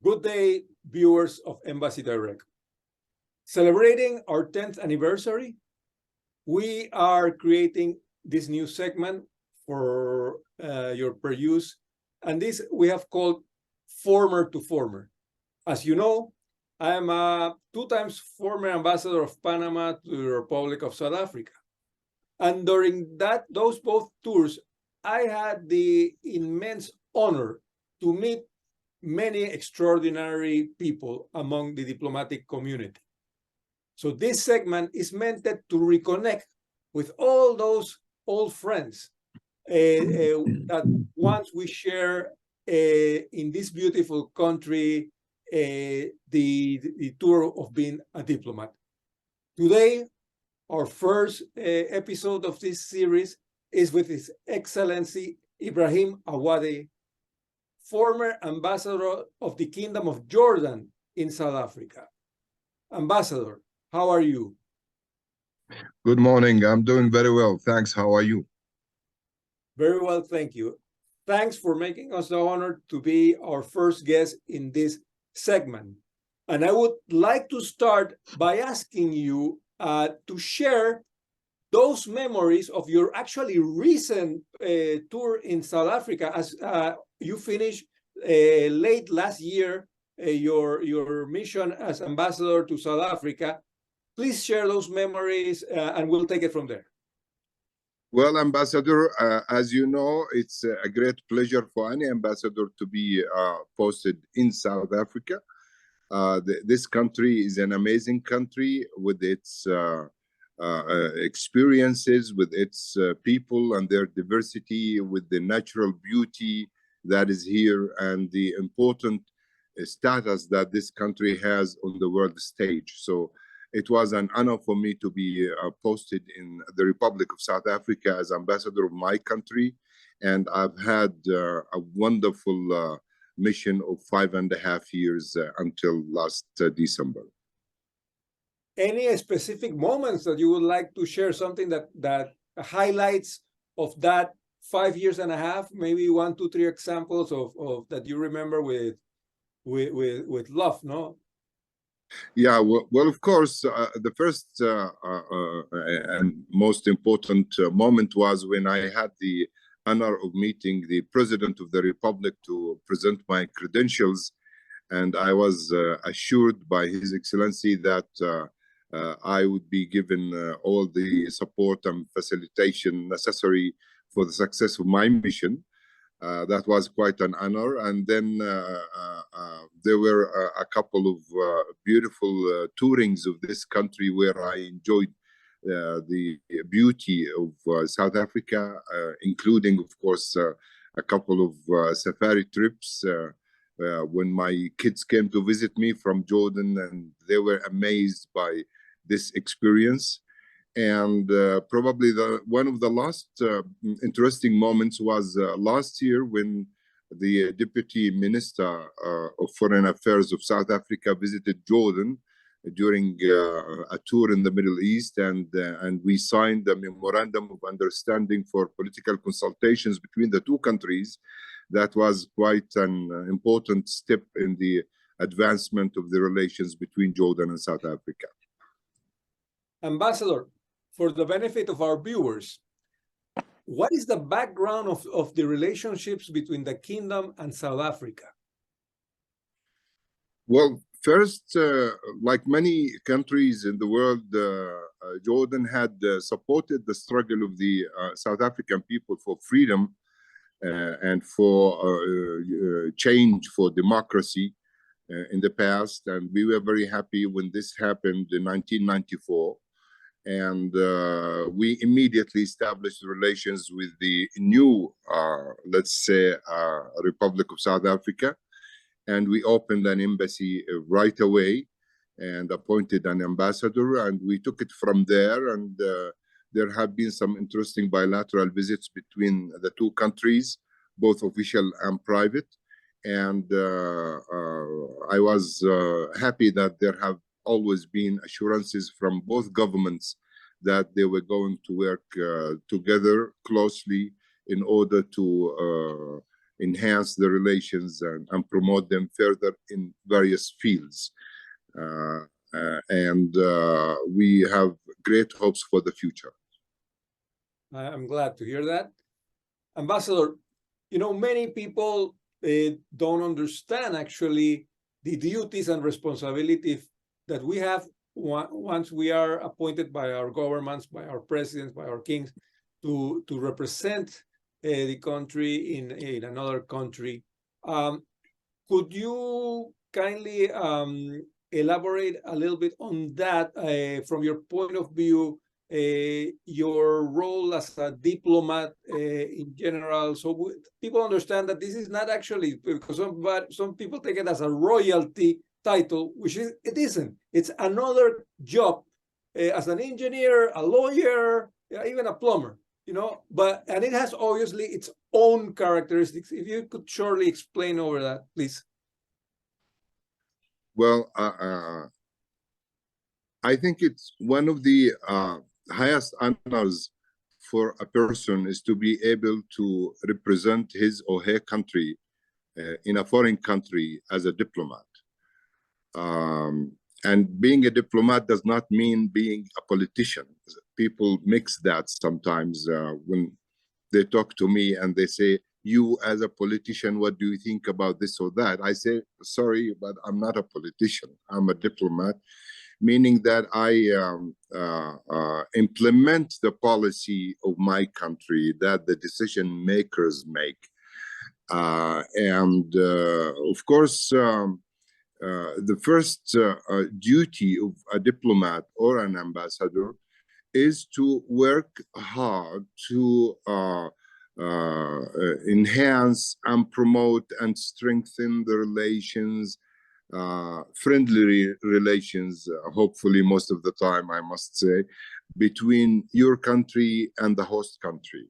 Good day, viewers of Embassy Direct. Celebrating our 10th anniversary, we are creating this new segment for your peruse, and this we have called Former to Former. As you know, I am a 2 times former ambassador of Panama to the Republic of South Africa. And during those both tours, I had the immense honor to meet many extraordinary people among the diplomatic community. So this segment is meant to reconnect with all those old friends that once we share in this beautiful country the tour of being a diplomat. Today, our first episode of this series is with His Excellency Ibrahim Awawdeh, former ambassador of the Kingdom of Jordan in South Africa. Ambassador, how are you? Good morning. I'm doing very well. Thanks. How are you? Very well, thank you. Thanks for making us the honor to be our first guest in this segment. And I would like to start by asking you to share those memories of your actually recent tour in South Africa, as you finished late last year your mission as ambassador to South Africa. Please share those memories and we'll take it from there. Well, Ambassador, as you know, it's a great pleasure for any ambassador to be posted in South Africa. This country is an amazing country with its experiences, with its people and their diversity, with the natural beauty that is here and the important status that this country has on the world stage. So it was an honor for me to be posted in the Republic of South Africa as ambassador of my country. And I've had a wonderful mission of 5.5 years until last December. Any specific moments that you would like to share, something that highlights of that 5.5 years, maybe 1, 2, 3 examples of that you remember with love, no? Yeah, well, of course, the first and most important moment was when I had the honor of meeting the President of the Republic to present my credentials. And I was assured by His Excellency that I would be given all the support and facilitation necessary for the success of my mission. That was quite an honor. And then there were a couple of beautiful tourings of this country where I enjoyed the beauty of South Africa, including, of course, a couple of safari trips when my kids came to visit me from Jordan, and they were amazed by this experience. And probably one of the last interesting moments was last year when the Deputy Minister of Foreign Affairs of South Africa visited Jordan during a tour in the Middle East, and we signed a memorandum of understanding for political consultations between the two countries. That was quite an important step in the advancement of the relations between Jordan and South Africa. Ambassador, for the benefit of our viewers, what is the background of the relationships between the Kingdom and South Africa? Well, first, like many countries in the world, Jordan had supported the struggle of the South African people for freedom and for change, for democracy in the past. And we were very happy when this happened in 1994. And we immediately established relations with the new, let's say, Republic of South Africa. And we opened an embassy right away and appointed an ambassador. And we took it from there. And there have been some interesting bilateral visits between the two countries, both official and private. And I was happy that there have always been assurances from both governments that they were going to work together closely in order to enhance the relations and promote them further in various fields. And we have great hopes for the future. I'm glad to hear that. Ambassador, many people don't understand actually the duties and responsibilities that we have once we are appointed by our governments, by our presidents, by our kings, to represent the country in another country. Could you kindly elaborate a little bit on that from your point of view, your role as a diplomat in general, so people understand that this is not actually, because some people take it as a royalty title, which it isn't. It's another job as an engineer, a lawyer, even a plumber, and it has obviously its own characteristics. If you could shortly explain over that, please. Well, I think it's one of the highest honors for a person is to be able to represent his or her country in a foreign country as a diplomat. And being a diplomat does not mean being a politician. People mix that sometimes when they talk to me and they say, you as a politician, what do you think about this or that? I say, sorry, but I'm not a politician. I'm a diplomat, meaning that I implement the policy of my country that the decision makers make. And of course, the first duty of a diplomat or an ambassador is to work hard to enhance and promote and strengthen the relations, friendly relations, hopefully most of the time, I must say, between your country and the host country.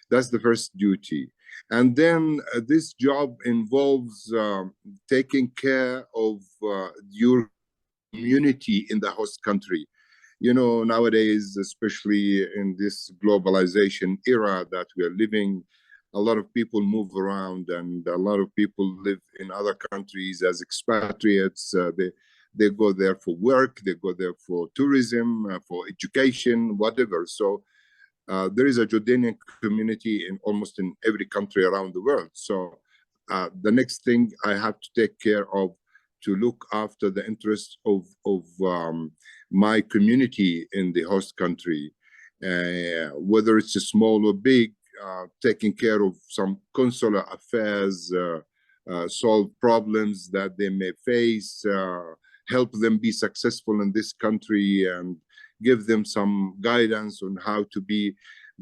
That's the first duty. And then this job involves taking care of your community in the host country. Nowadays, especially in this globalization era that we are living, a lot of people move around and a lot of people live in other countries as expatriates. They go there for work, they go there for tourism, for education, whatever. So there is a Jordanian community in almost in every country around the world. So the next thing I have to take care of to look after the interests of my community in the host country, whether it's small or big, taking care of some consular affairs, solve problems that they may face, help them be successful in this country, and give them some guidance on how to be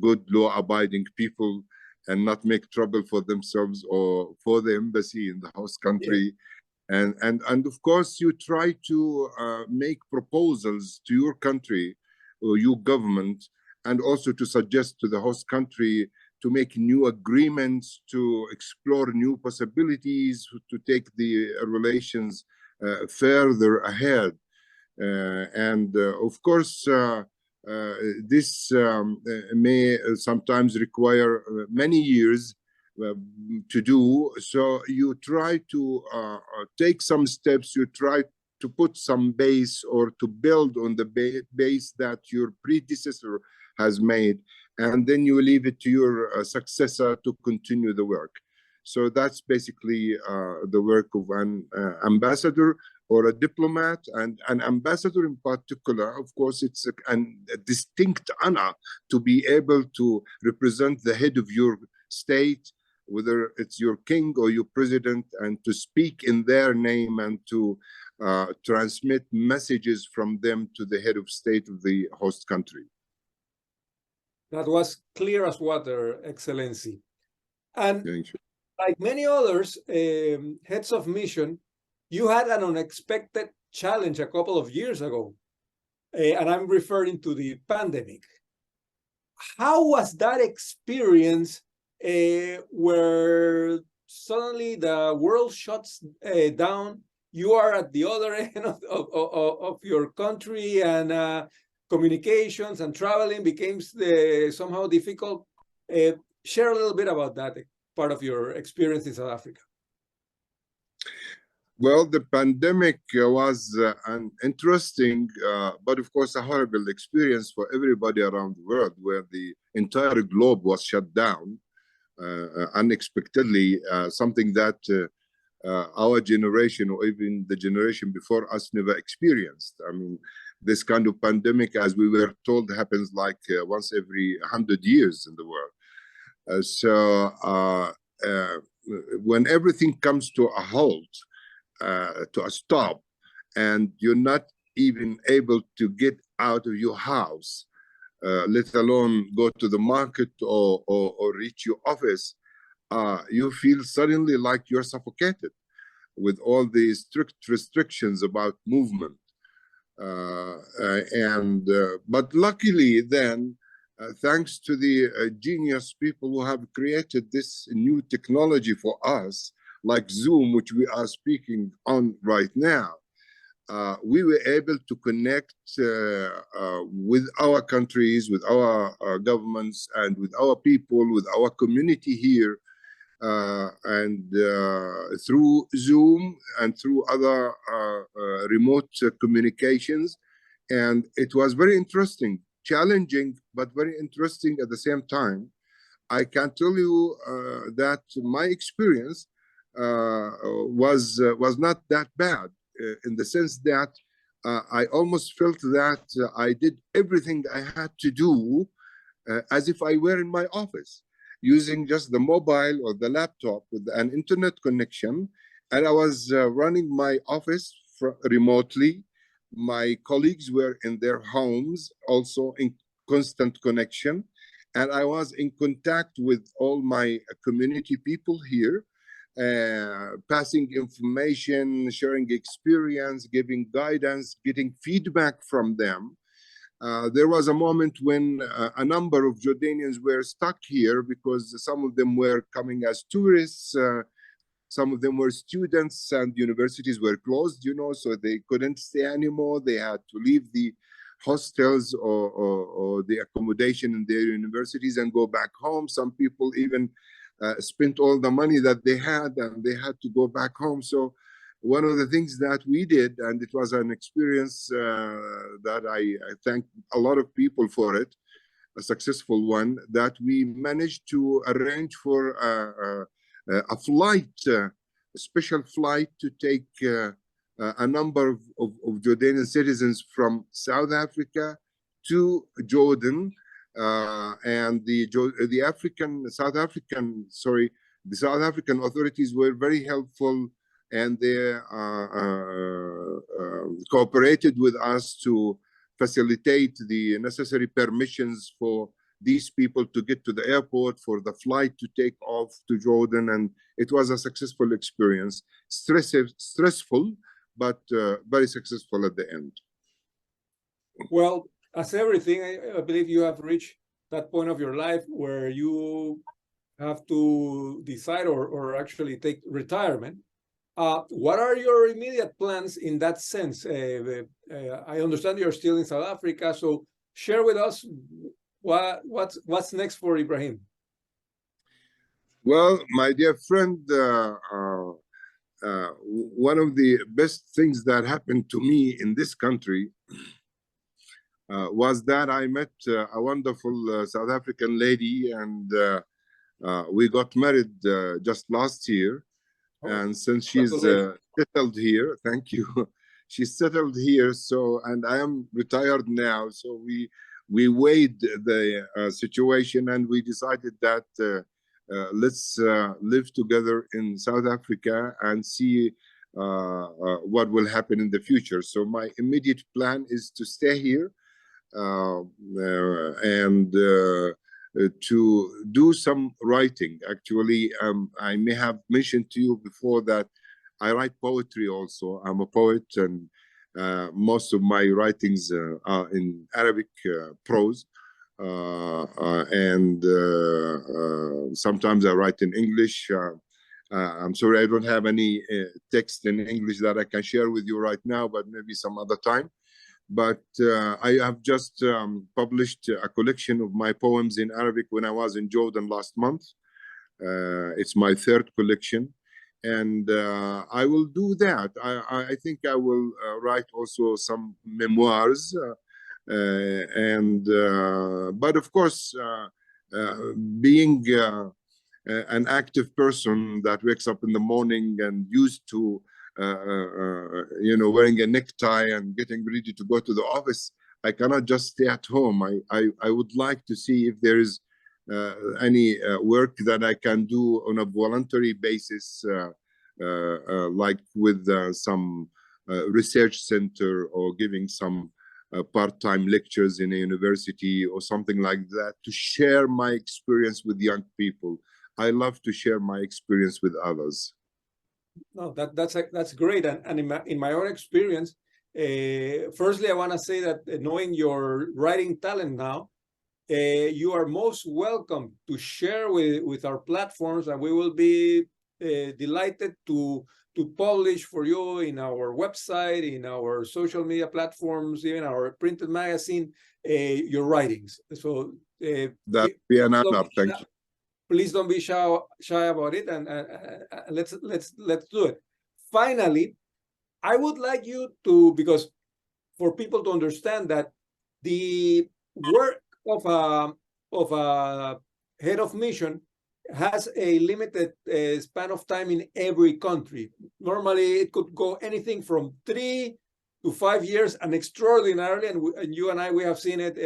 good law-abiding people and not make trouble for themselves or for the embassy in the host country. Yeah. And of course, you try to make proposals to your country or your government, and also to suggest to the host country to make new agreements, to explore new possibilities, to take the relations further ahead. Of course, this may sometimes require many years to do. So you try to take some steps, you try to put some base or to build on the base that your predecessor has made, and then you leave it to your successor to continue the work. So that's basically the work of an ambassador or a diplomat. And an ambassador in particular, of course, it's a distinct honor to be able to represent the head of your state, whether it's your king or your president, and to speak in their name and to transmit messages from them to the head of state of the host country. That was clear as water, Excellency. And like many others, heads of mission, you had an unexpected challenge a couple of years ago, and I'm referring to the pandemic. How was that experience where suddenly the world shuts down? You are at the other end of your country, and communications and traveling became somehow difficult. Share a little bit about that. part of your experience in South Africa? Well, the pandemic was an interesting, but of course, a horrible experience for everybody around the world, where the entire globe was shut down unexpectedly, something that our generation or even the generation before us never experienced. I mean, this kind of pandemic, as we were told, happens like once every 100 years in the world. When everything comes to a halt, to a stop, and you're not even able to get out of your house, let alone go to the market or reach your office, you feel suddenly like you're suffocated with all these strict restrictions about movement. But luckily then, thanks to the genius people who have created this new technology for us, like Zoom, which we are speaking on right now, we were able to connect with our countries, with our governments, and with our people, with our community here, and through Zoom and through other remote communications. And it was very interesting, challenging, but very interesting at the same time. I can tell you that my experience was not that bad, in the sense that I almost felt that I did everything I had to do as if I were in my office, using just the mobile or the laptop with an internet connection. And I was running my office remotely. My colleagues were in their homes, also in constant connection. And I was in contact with all my community people here, passing information, sharing experience, giving guidance, getting feedback from them. There was a moment when a number of Jordanians were stuck here because some of them were coming as tourists, some of them were students, and universities were closed, you know, so they couldn't stay anymore. They had to leave the hostels or the accommodation in their universities and go back home. Some people even spent all the money that they had and they had to go back home. So one of the things that we did, and it was an experience that I thank a lot of people for it, a successful one, that we managed to arrange for a flight, a special flight to take a number of Jordanian citizens from South Africa to Jordan, and the South African authorities were very helpful, and they cooperated with us to facilitate the necessary permissions for these people to get to the airport, for the flight to take off to Jordan. And it was a successful experience, stressful, but very successful at the end. Well, as everything, I believe you have reached that point of your life where you have to decide or actually take retirement. What are your immediate plans in that sense? I understand you're still in South Africa, so share with us what's next for Ibrahim. Well, my dear friend, one of the best things that happened to me in this country was that I met a wonderful South African lady, and we got married just last year. And since she's settled here, thank you, she's settled here. So, and I am retired now. So we weighed the situation, and we decided that let's live together in South Africa and see what will happen in the future. So my immediate plan is to stay here and to do some writing. Actually, I may have mentioned to you before that I write poetry also. I'm a poet, and most of my writings are in Arabic prose. And sometimes I write in English. I'm sorry, I don't have any text in English that I can share with you right now, but maybe some other time. But I have just published a collection of my poems in Arabic when I was in Jordan last month. It's my third collection, and I will do that. I think I will write also some memoirs, but of course, being an active person that wakes up in the morning and used to wearing a necktie and getting ready to go to the office, I cannot just stay at home. I would like to see if there is any work that I can do on a voluntary basis, like with some research center, or giving some part-time lectures in a university or something like that, to share my experience with young people. I love to share my experience with others. No, that's great. And in my own experience, firstly, I want to say that knowing your writing talent now, you are most welcome to share with our platforms, and we will be delighted to publish for you in our website, in our social media platforms, even our printed magazine, your writings. So that'd be an honor. Thank you. Please don't be shy about it, and let's do it. Finally, I would like you to, because for people to understand that the work of a head of mission has a limited span of time in every country. Normally, it could go anything from 3 to 5 years, and extraordinarily, and you and I, we have seen it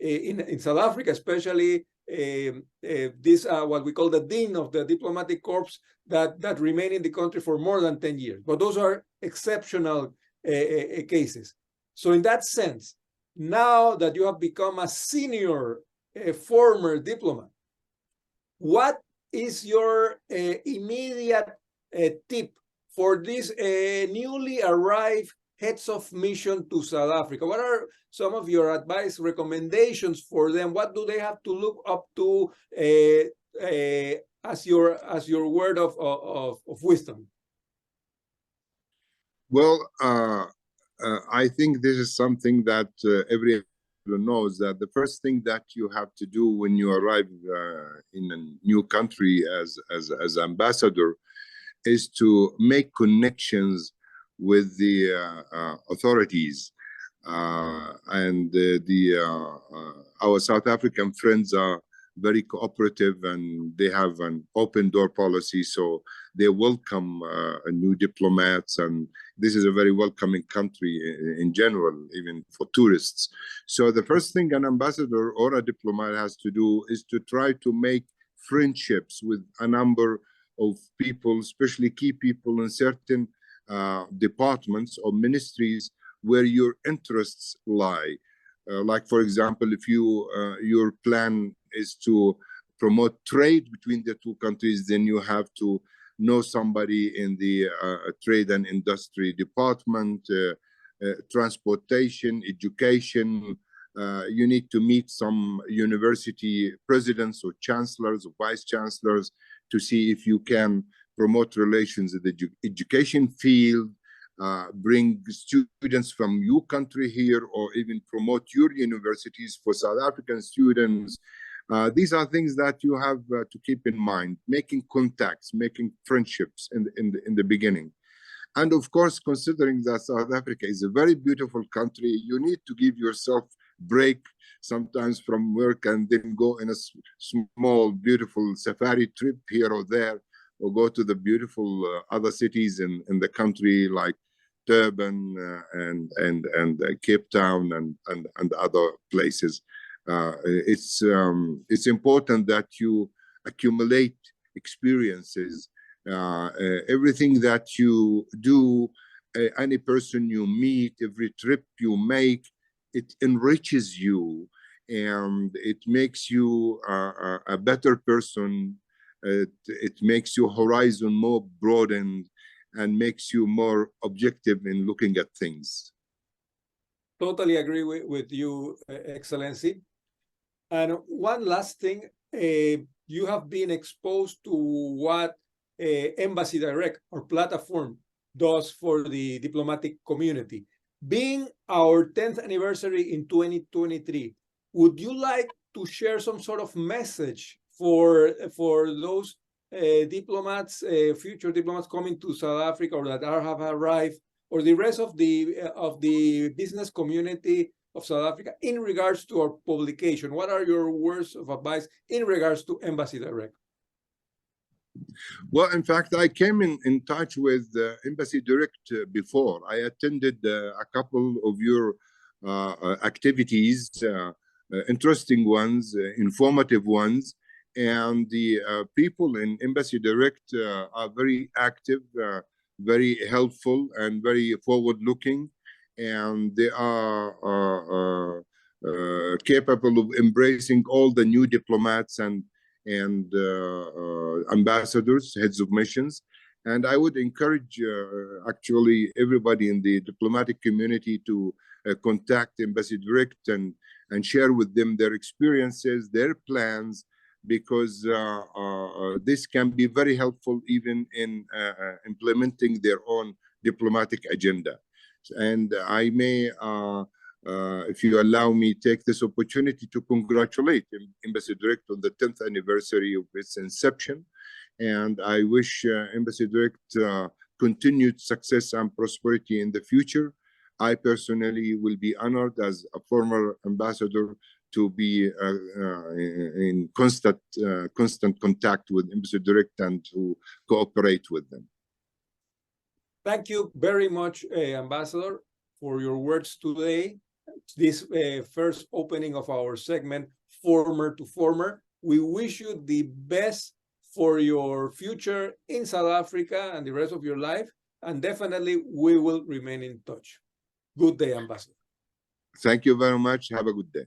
in South Africa, especially this what we call the dean of the diplomatic corps that remain in the country for more than 10 years. But those are exceptional cases. So in that sense, now that you have become a senior former diplomat, what is your immediate tip for these newly arrived heads of mission to South Africa? What are some of your advice, recommendations for them? What do they have to look up to as your word of wisdom? Well, I think this is something that everyone knows, that the first thing that you have to do when you arrive in a new country as ambassador is to make connections with the authorities, and our South African friends are very cooperative, and they have an open door policy, so they welcome new diplomats, and this is a very welcoming country in general, even for tourists. So the first thing an ambassador or a diplomat has to do is to try to make friendships with a number of people, especially key people in certain departments or ministries where your interests lie. Like, for example, if your plan is to promote trade between the two countries, then you have to know somebody in the trade and industry department, transportation, education. You need to meet some university presidents or chancellors or vice chancellors to see if you can promote relations in the education field, bring students from your country here, or even promote your universities for South African students. These are things that you have to keep in mind, making contacts, making friendships in the beginning. And of course, considering that South Africa is a very beautiful country, you need to give yourself break sometimes from work and then go in a small, beautiful safari trip here or there, or go to the beautiful other cities in the country, like Durban and Cape Town and other places. It's important that you accumulate experiences. Everything that you do, any person you meet, every trip you make, it enriches you, and it makes you a better person. It makes your horizon more broadened and makes you more objective in looking at things. Totally agree with you, Excellency. And one last thing, you have been exposed to what Embassy Direct, or platform, does for the diplomatic community. Being our 10th anniversary in 2023, would you like to share some sort of message for those diplomats, future diplomats coming to South Africa or that have arrived, or the rest of the business community of South Africa in regards to our publication? What are your words of advice in regards to Embassy Direct? Well, in fact, I came in touch with Embassy Direct before. I attended a couple of your activities, interesting ones, informative ones, and the people in Embassy Direct are very active, very helpful, and very forward-looking, and they are capable of embracing all the new diplomats and ambassadors, heads of missions. And I would encourage actually everybody in the diplomatic community to contact Embassy Direct and share with them their experiences, their plans, because this can be very helpful even in implementing their own diplomatic agenda. And I may, if you allow me, take this opportunity to congratulate Embassy Direct on the 10th anniversary of its inception. And I wish Embassy Direct continued success and prosperity in the future. I personally will be honored as a former ambassador to be in constant contact with Embassy Direct and to cooperate with them. Thank you very much, Ambassador, for your words today. This first opening of our segment, Former to Former. We wish you the best for your future in South Africa and the rest of your life. And definitely we will remain in touch. Good day, Ambassador. Thank you very much. Have a good day.